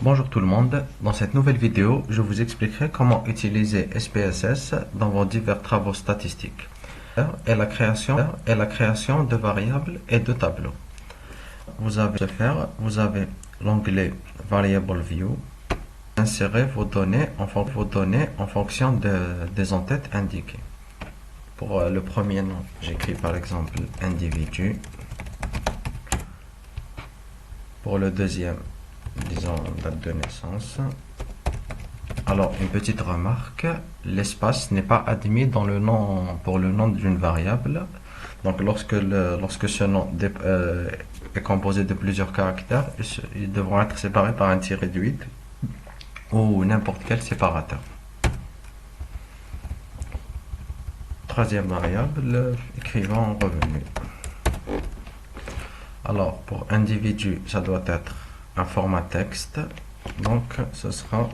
Bonjour tout le monde, dans cette nouvelle vidéo, je vous expliquerai comment utiliser SPSS dans vos divers travaux statistiques et la création de variables et de tableaux. Vous avez l'onglet Variable View, insérez vos données en fonction des entêtes indiquées. Pour le premier nom, j'écris par exemple individu. Pour le deuxième, disons date de naissance. Alors, une petite remarque, l'espace n'est pas admis dans le nom, pour le nom d'une variable. Donc, lorsque ce nom est composé de plusieurs caractères, ils devront être séparés par un tiret de 8 ou n'importe quel séparateur. Troisième variable, écrivant revenu. Alors, pour individu, ça doit être un format texte. Donc, ce sera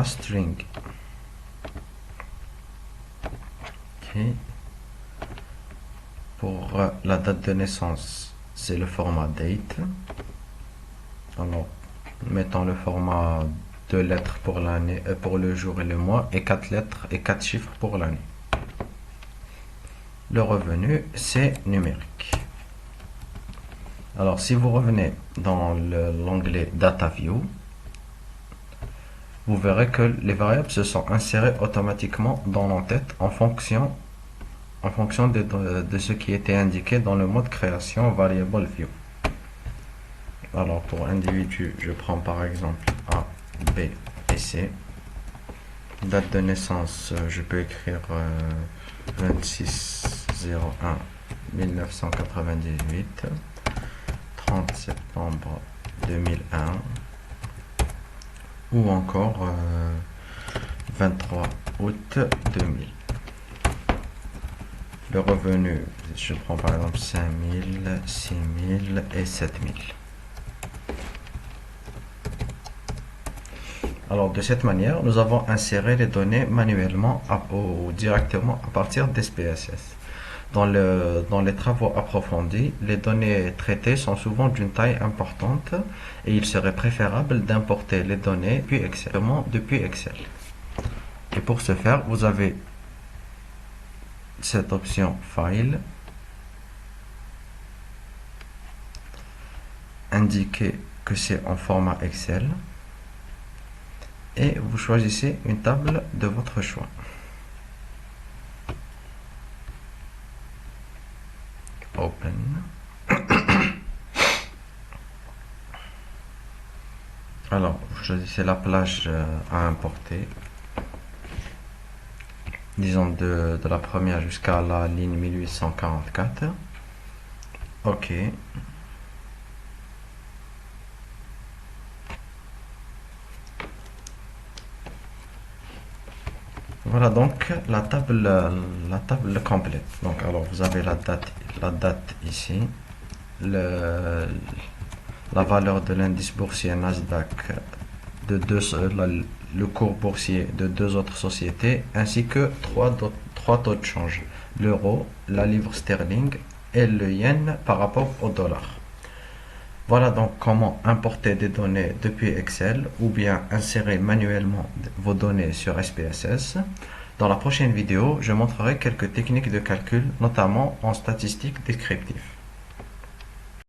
string. Ok. Pour la date de naissance, c'est le format date. Alors, mettons le format 2 lettres pour l'année, pour le jour et le mois, et 4 lettres et 4 chiffres pour l'année. Le revenu, c'est numérique. Alors, si vous revenez dans l'onglet Data View, vous verrez que les variables se sont insérées automatiquement dans l'entête en fonction de ce qui était indiqué dans le mode création Variable View. Alors, pour individu, je prends par exemple A, B et C. Date de naissance, je peux écrire 26/01/1998. 30 septembre 2001 ou encore 23 août 2000. Le revenu, je prends par exemple 5000, 6000 et 7000. Alors de cette manière, nous avons inséré les données manuellement ou directement à partir d'SPSS. Dans les travaux approfondis, les données traitées sont souvent d'une taille importante et il serait préférable d'importer les données depuis Excel. Et pour ce faire, vous avez cette option File, indiquez que c'est en format Excel et vous choisissez une table de votre choix. Open. Alors, vous choisissez la plage à importer. Disons de la première jusqu'à la ligne 1844. OK. Voilà donc la table complète. Donc alors vous avez la date ici, la valeur de l'indice boursier Nasdaq le cours boursier de deux autres sociétés, ainsi que trois taux de change, l'euro, la livre sterling et le yen par rapport au dollar. Voilà donc comment importer des données depuis Excel ou bien insérer manuellement vos données sur SPSS. Dans la prochaine vidéo, je montrerai quelques techniques de calcul, notamment en statistique descriptive.